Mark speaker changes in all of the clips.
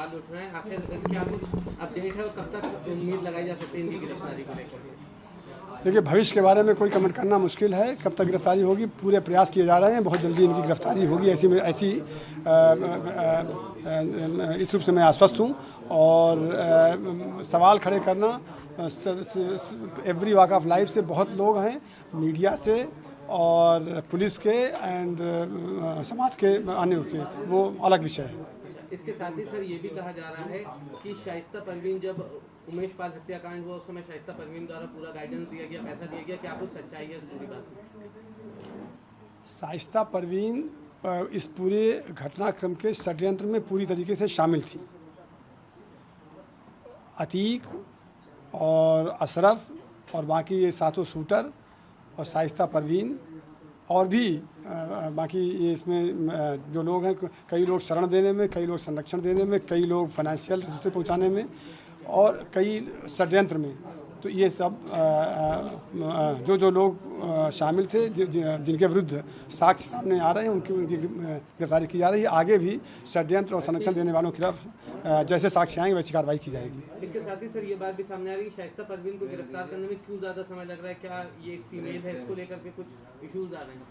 Speaker 1: सवाल उठ रहे हैं, आखिर क्या कुछ अपडेट है और कब तक उम्मीद लगाई जा सकती है इनकी गिरफ्तारी को लेकर?
Speaker 2: देखिए, भविष्य के बारे में कोई कमेंट करना मुश्किल है। कब तक गिरफ्तारी होगी, पूरे प्रयास किए जा रहे हैं, बहुत जल्दी इनकी गिरफ्तारी होगी, ऐसी इस रूप से मैं आश्वस्त हूँ। और सवाल खड़े करना एवरी वॉक ऑफ लाइफ से बहुत लोग हैं, मीडिया से और पुलिस के एंड समाज के अन्य के, वो अलग विषय है।
Speaker 1: इसके साथ ही सर ये भी कहा जा रहा है कि शाइस्ता परवीन, जब उमेश पाल हत्याकांड हुआ उस समय शाइस्ता परवीन द्वारा पूरा गाइडेंस दिया गया, पैसा दिया गया, क्या कुछ सच्चाई है इस पूरी बात में?
Speaker 2: शाइस्ता परवीन इस पूरे घटनाक्रम के षड्यंत्र में पूरी तरीके से शामिल थी। अतीक और अशरफ और बाकी ये सातों शूटर और शाइस्ता परवीन और भी बाकी ये इसमें जो लोग हैं, कई लोग शरण देने में, कई लोग संरक्षण देने में, कई लोग फाइनेंशियल रिसोर्स पहुंचाने में और कई षड्यंत्र में। तो ये सब जो लोग शामिल थे, जिनके विरुद्ध साक्ष्य सामने आ रहे हैं, उनकी गिरफ्तारी की जा रही है। आगे भी षड्यंत्र और संरक्षण देने वालों के खिलाफ जैसे साक्ष्य आएंगे वैसी कार्रवाई की जाएगी।
Speaker 1: इसके साथ ही सर ये बात भी सामने आ रही है कि शाइस्ता परवीन को गिरफ्तार करने में क्यों ज़्यादा समय लग रहा है? क्या ये एक फीमेल है, इसको लेकर के कुछ इशूज आ रहे हैं?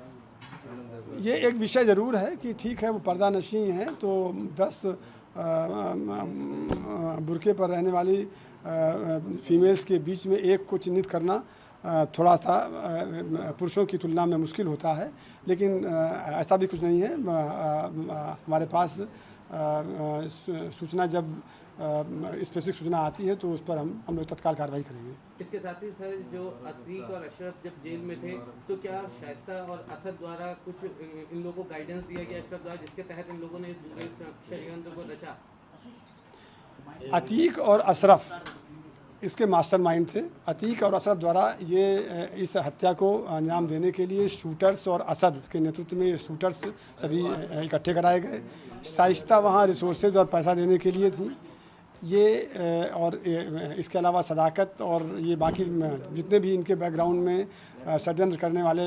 Speaker 2: ये एक विषय ज़रूर है कि ठीक है, वो पर्दा नशी हैं, तो 10 बुर्के पर रहने वाली फीमेल्स के बीच में एक को चिन्हित करना थोड़ा सा पुरुषों की तुलना में मुश्किल होता है, लेकिन ऐसा भी कुछ नहीं है। हमारे पास सूचना, जब स्पेसिफिक सूचना आती है तो उस पर हम लोग तत्काल कार्रवाई करेंगे।
Speaker 1: इसके साथ ही सर, जो अतीक और अशरफ जब जेल में थे, तो क्या शाइस्ता और असद द्वारा कुछ इन लोगों को गाइडेंस दिया गया अशरफ द्वारा, जिसके तहत इन लोगों ने षड्यंत्र को रचा?
Speaker 2: अतीक और अशरफ इसके मास्टरमाइंड थे। अतीक और अशरफ द्वारा ये इस हत्या को अंजाम देने के लिए शूटर्स और असद के नेतृत्व में ये शूटर्स सभी इकट्ठे कराए गए। शाइस्ता वहाँ रिसोर्सेज और पैसा देने के लिए थी। ये और इसके अलावा सदाकत और ये बाकी जितने भी इनके बैकग्राउंड में षड्यंत्र करने वाले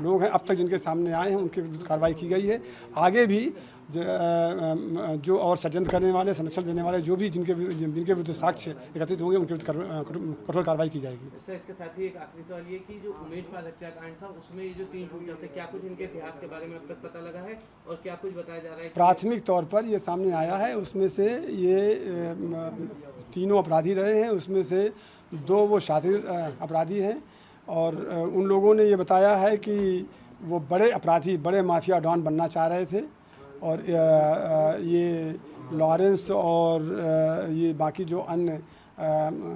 Speaker 2: लोग हैं, अब तक जिनके सामने आए हैं, उनके विरुद्ध कार्रवाई की गई है। आगे भी जो और षड्यंत्र करने वाले, संरक्षण देने वाले, जो भी जिनके विरुद्ध साक्ष्य एकत्रित होंगे, उनके विरुद्ध कठोर कार्रवाई की जाएगी।
Speaker 1: इसके साथ ही एक आखिरी सवाल ये कि जो उमेश पाल हत्याकांड था, उसमें ये जो 3 शूटर थे, क्या कुछ इनके इतिहास के बारे में अब तक पता लगा है और क्या कुछ बताया जा रहा है?
Speaker 2: प्राथमिक तौर पर ये सामने आया है, उसमें से ये 3 अपराधी रहे हैं, उसमें से 2 वो शातिर अपराधी हैं। और उन लोगों ने ये बताया है कि वो बड़े अपराधी, बड़े माफिया डॉन बनना चाह रहे थे और ये लॉरेंस और ये बाकी जो अन्य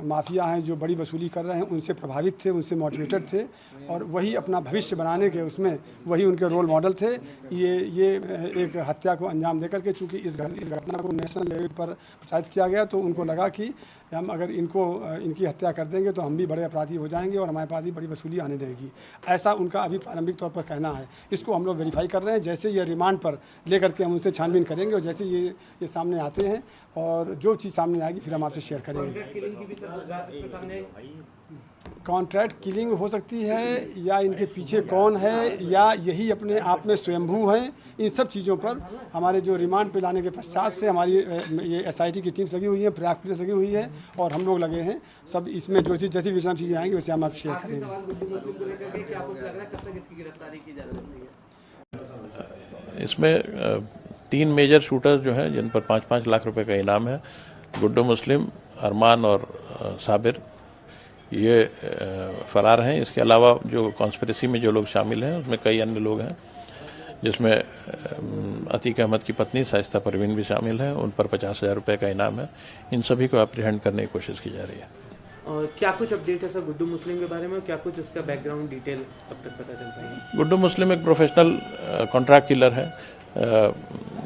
Speaker 2: माफिया हैं जो बड़ी वसूली कर रहे हैं, उनसे प्रभावित थे, उनसे मोटिवेटेड थे और वही अपना भविष्य बनाने के उसमें वही उनके रोल मॉडल थे। ये एक हत्या को अंजाम देकर के, चूँकि इस घटना को नेशनल लेवल पर प्रचारित किया गया, तो उनको लगा कि हम अगर इनकी हत्या कर देंगे तो हम भी बड़े अपराधी हो जाएंगे और हमारे पास भी बड़ी वसूली आने देगी। ऐसा उनका अभी प्रारंभिक तौर पर कहना है। इसको हम लोग वेरीफाई कर रहे हैं। जैसे ये रिमांड पर लेकर के हम उनसे छानबीन करेंगे और जैसे ये सामने आते हैं और जो चीज़ सामने आएगी फिर हम आपसे शेयर करेंगे। कॉन्ट्रैक्ट किलिंग हो सकती है या इनके पीछे कौन है या यही अपने आप में स्वयंभू हैं, इन सब चीज़ों पर हमारे जो रिमांड पे लाने के पश्चात से हमारी ये SIT की टीम्स लगी हुई है, प्रयाग पुलिस लगी हुई है और हम लोग लगे हैं। सब इसमें जो चीज़ जैसी विषम चीज़ें आएंगी वैसे हम आप शेयर करेंगे।
Speaker 3: इसमें 3 मेजर शूटर जो हैं, जिन पर 5-5 लाख रुपए का इनाम है, गुड्डू मुस्लिम, अरमान और साबिर, ये फरार हैं। इसके अलावा जो कॉन्स्पिरेसी में जो लोग शामिल हैं उसमें कई अन्य लोग हैं, जिसमें अतीक अहमद की पत्नी शाइस्ता परवीन भी शामिल हैं। उन पर 50,000 रुपये का इनाम है। इन सभी को अप्रीहेंड करने की कोशिश की जा रही है।
Speaker 1: और क्या कुछ अपडेट है सर गुड्डू मुस्लिम के बारे में, क्या कुछ उसका बैकग्राउंड डिटेल अब तक पता चल पाई है?
Speaker 3: गुड्डू मुस्लिम एक प्रोफेशनल कॉन्ट्रैक्ट किलर है।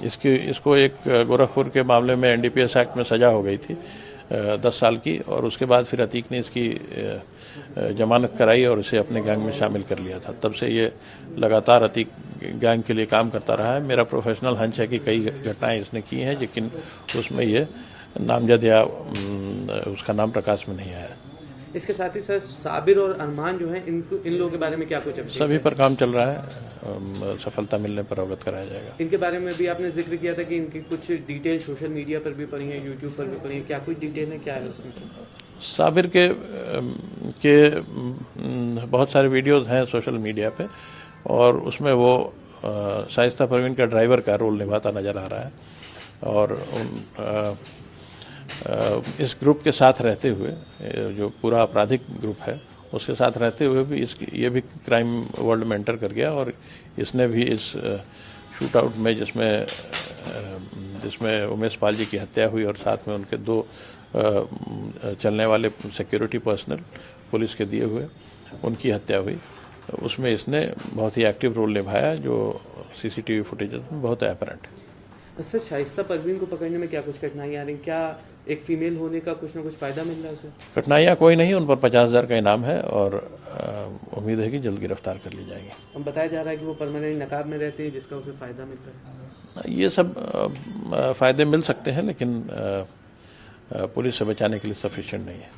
Speaker 3: इसको एक गोरखपुर के मामले में NDPS एक्ट में सजा हो गई थी 10 साल की, और उसके बाद फिर अतीक ने इसकी जमानत कराई और उसे अपने गैंग में शामिल कर लिया था। तब से ये लगातार अतीक गैंग के लिए काम करता रहा है। मेरा प्रोफेशनल हंच है कि कई घटनाएं इसने की हैं, लेकिन उसमें ये नामजद या उसका नाम प्रकाश में नहीं आया।
Speaker 1: इसके साथ ही सर साबिर और अरमान जो हैं इन लोगों के बारे में क्या कुछ अपडेट
Speaker 3: सभी पर काम चल रहा है, सफलता मिलने पर अवगत कराया जाएगा।
Speaker 1: इनके बारे में भी आपने जिक्र किया था कि इनकी कुछ डिटेल सोशल मीडिया पर भी पड़ी है, यूट्यूब पर भी पड़ी है, क्या कुछ डिटेल है, क्या है उसमें?
Speaker 3: साबिर के बहुत सारे वीडियोस हैं सोशल मीडिया पे और उसमें वो शाइस्ता परवीन का ड्राइवर का रोल निभाता नज़र आ रहा है और इस ग्रुप के साथ रहते हुए, जो पूरा आपराधिक ग्रुप है उसके साथ रहते हुए भी ये भी क्राइम वर्ल्ड में एंटर कर गया और इसने भी इस शूट आउट में जिसमें उमेश पाल जी की हत्या हुई और साथ में उनके 2 चलने वाले सिक्योरिटी पर्सनल पुलिस के दिए हुए उनकी हत्या हुई, उसमें इसने बहुत ही एक्टिव रोल निभाया जो सीसीटीवी फुटेज में बहुत अपरेंट है।
Speaker 1: सर शाइस्ता परवीन को पकड़ने में क्या कुछ कठिनाई आ रही, क्या एक फीमेल होने का कुछ ना कुछ फायदा मिल रहा है उसे?
Speaker 3: कठिनाइयाँ कोई नहीं, उन पर 50,000 का इनाम है और उम्मीद है कि जल्द गिरफ्तार कर ली जाएगी।
Speaker 1: हम बताया जा रहा है कि वो परमानेंट नकाब में रहते हैं जिसका उसे फायदा मिल रहा है।
Speaker 3: ये सब फायदे मिल सकते हैं लेकिन पुलिस से बचाने के लिए सफिशिएंट नहीं है।